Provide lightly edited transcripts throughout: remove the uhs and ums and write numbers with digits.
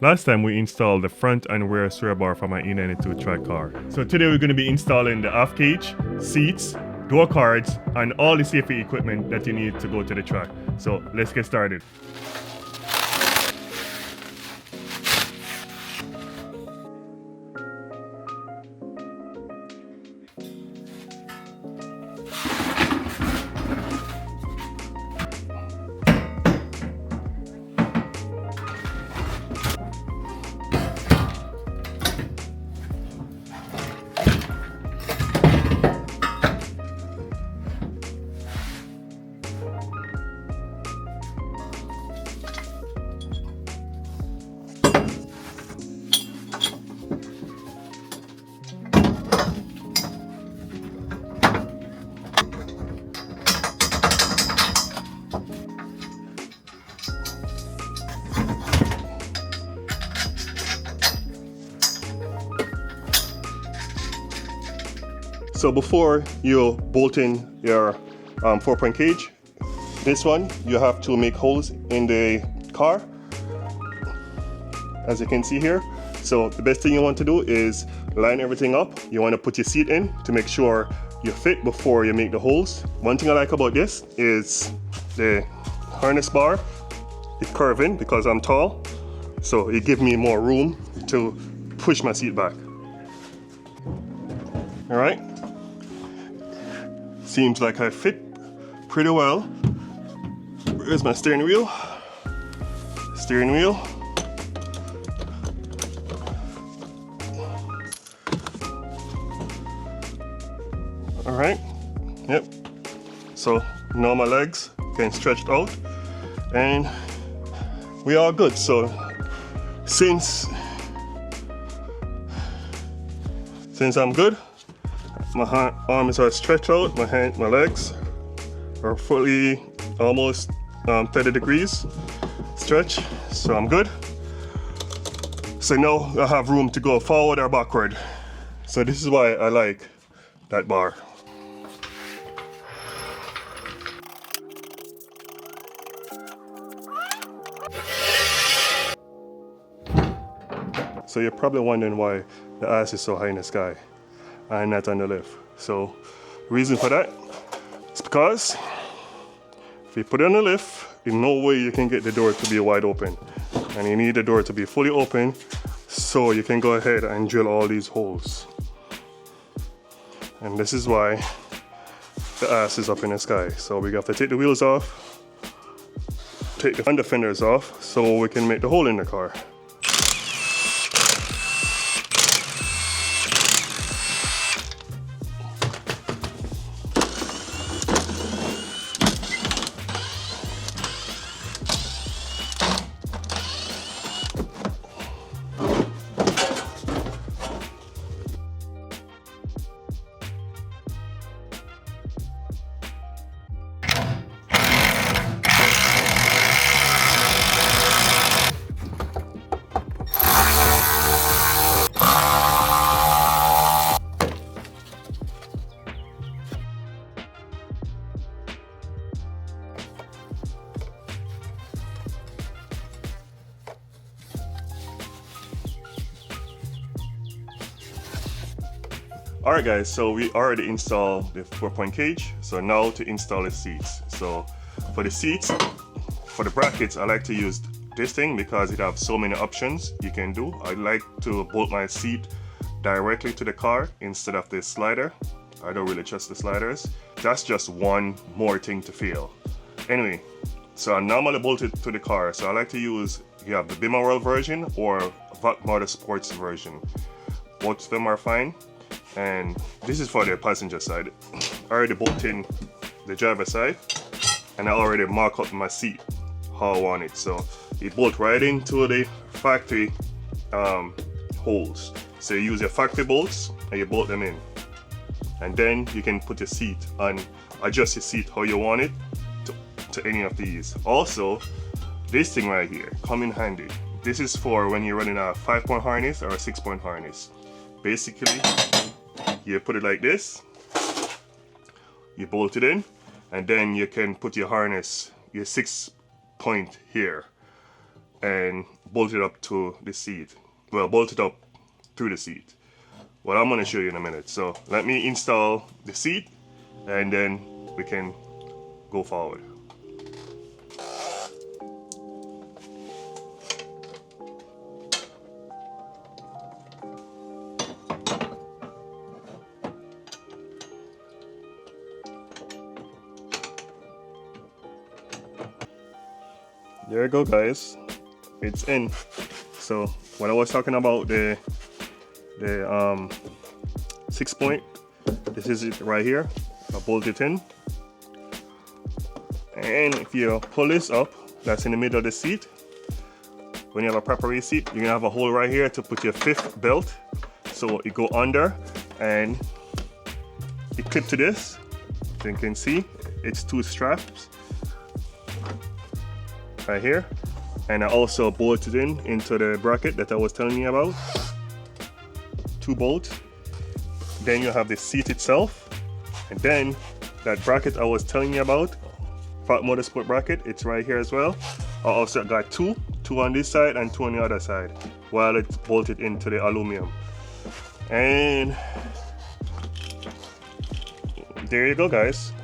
Last time we installed the front and rear sway bar for my E92 track car. So today we're going to be installing the aft cage, seats, door cards, and all the safety equipment that you need to go to the track. So let's get started. So before you bolt in your 4-point cage, this one, you have to make holes in the car, as you can see here. So the best thing you want to do is line everything up. You want to put your seat in to make sure you fit before you make the holes. One thing I like about this is the harness bar. It curves in because I'm tall, so it gives me more room to push my seat back. All right. Seems like I fit pretty well. Where's my steering wheel? Steering wheel. All right. Yep. So now my legs can stretch out, and we are good. So since I'm good, my arms are stretched out, my legs are fully almost 30 degrees stretch, so I'm good. So now I have room to go forward or backward. So this is why I like that bar. So you're probably wondering why the ass is so high in the sky and not on the lift. So reason for that is because if you put it on the lift, there's no way you can get the door to be wide open, and you need the door to be fully open so you can go ahead and drill all these holes. And this is why the ass is up in the sky. So we have to take the wheels off, take the fender fenders off, so we can make the hole in the car. Alright guys, so we already installed the 4-point cage. So now to install the seats. So for the seats, for the brackets, I like to use this thing because it has so many options you can do. I like to bolt my seat directly to the car instead of the slider. I don't really trust the sliders. That's just one more thing to fail. Anyway, so I normally bolt it to the car. So I like to use, you have the Bimmerwell version or VAT Motorsports version. Both of them are fine. And this is for the passenger side. I already bolted in the driver side, and I already mark up my seat how I want it. So it bolts right into the factory holes. So you use your factory bolts and you bolt them in, and then you can put your seat on, adjust your seat how you want it to any of these. Also, this thing right here come in handy. This is for when you're running a 5-point harness or a 6-point harness. Basically, you put it like this, you bolt it in, and then you can put your harness, your 6-point here. and bolt it up to the seat. Well, bolt it up through the seat. Well, I'm going to show you in a minute. So let me install the seat and then we can go forward. There you go, guys. It's in. So when I was talking about the 6-point, this is it right here. I bolt it in, and if you pull this up, that's in the middle of the seat. When you have a proper seat, you're gonna have a hole right here to put your 5th belt. So you go under, and it clip to this. So you can see it's 2 straps right here, and I also bolted into the bracket that I was telling you about. 2 bolts. Then you have the seat itself, and then that bracket I was telling you about, Fat Motorsport bracket, it's right here as well. I also got two on this side and 2 on the other side, while it's bolted into the aluminum. And there you go, guys.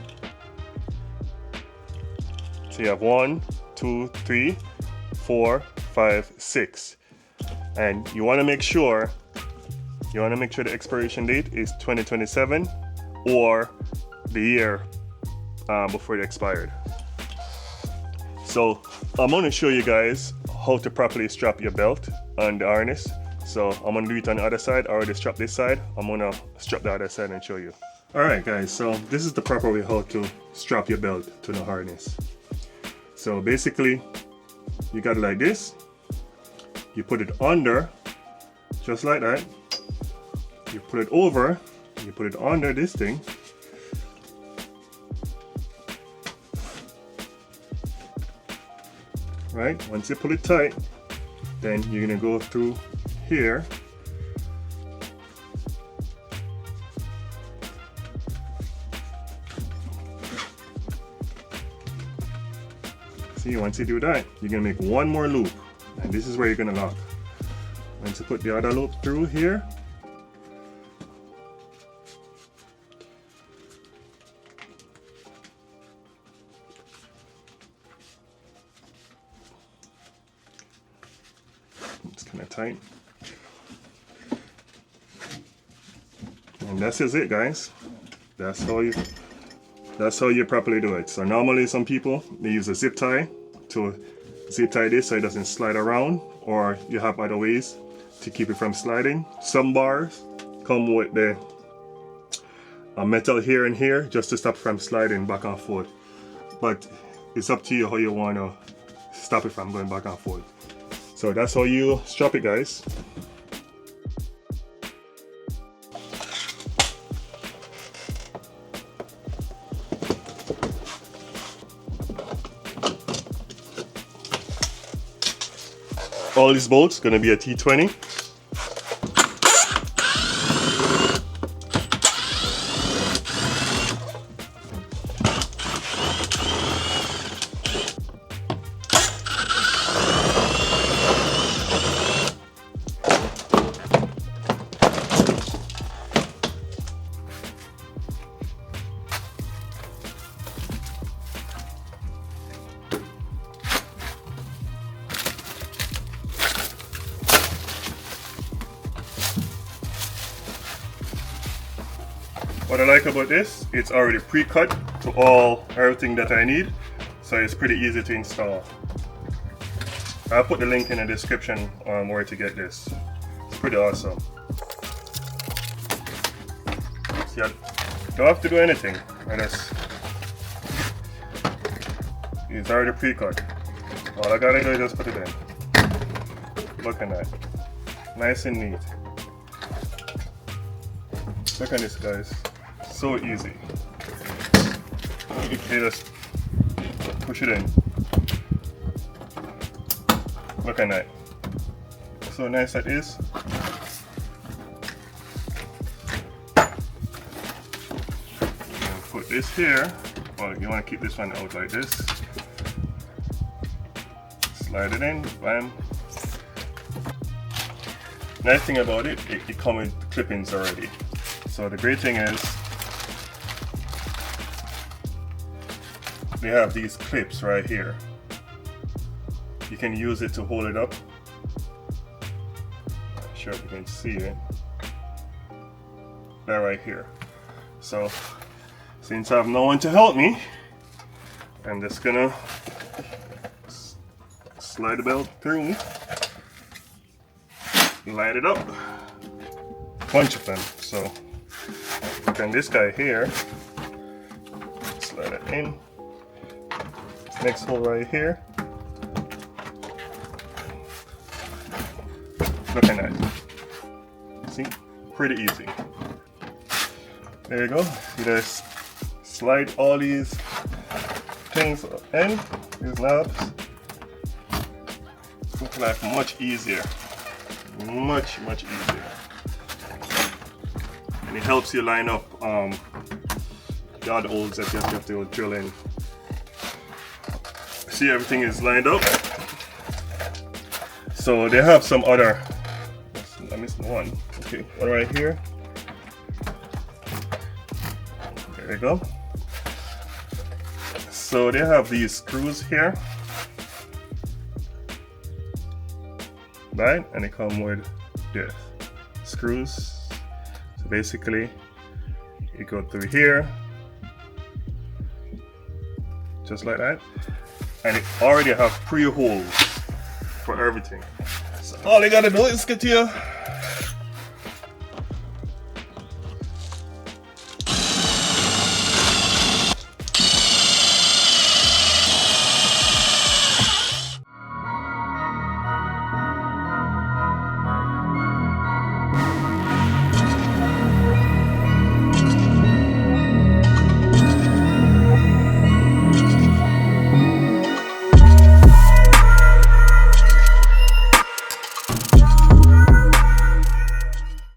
So you have 1, 2, 3, 4, 5, 6, and you want to make sure the expiration date is 2027 or the year before it expired. So I'm going to show you guys how to properly strap your belt on the harness. So I'm going to do it on the other side. I already strapped this side. I'm going to strap the other side and show you. Alright guys, so this is the proper way how to strap your belt to the harness. So basically, you got it like this. You put it under, just like that. You put it over, you put it under this thing. Right, once you pull it tight, then you're gonna go through here. See, once you do that, you're gonna make 1 more loop, and this is where you're gonna lock. Once you put the other loop through here, it's kind of tight, and this is it, guys. That's how you properly do it. So normally some people, they use a zip tie to zip tie this so it doesn't slide around, or you have other ways to keep it from sliding. Some bars come with the metal here and here just to stop it from sliding back and forth, but it's up to you how you want to stop it from going back and forth. So that's how you strap it, guys. All these bolts gonna be a T20. What I like about this, it's already pre-cut to everything that I need, so it's pretty easy to install. I'll put the link in the description on where to get this. It's pretty awesome. So you don't have to do anything. It's already pre-cut. All I gotta do is just put it in. Look at that. Nice and neat. Look at this, guys. So easy. You can just push it in. Look at that. So nice that is. Put this here. Well, you want to keep this one out like this. slide it in, bam. Nice thing about it, it comes with clippings already. So the great thing is they have these clips right here. You can use it to hold it up. Not sure if you can see it. That right here. So since I have no one to help me, I'm just gonna slide the belt through, light it up, bunch of them. So then this guy here, slide it in. Next hole right here. Look at that. See, pretty easy. There you go. You just slide all these things in, these knobs. Make life much easier. Much easier. And it helps you line up the other holes that you have to drill in. See, everything is lined up. So they have some other, I missed one. Okay, one right here. There you go. So they have these screws here, right? And they come with this screws. So basically, you go through here, just like that. And it already have pre-holes for everything. So all you gotta do is get your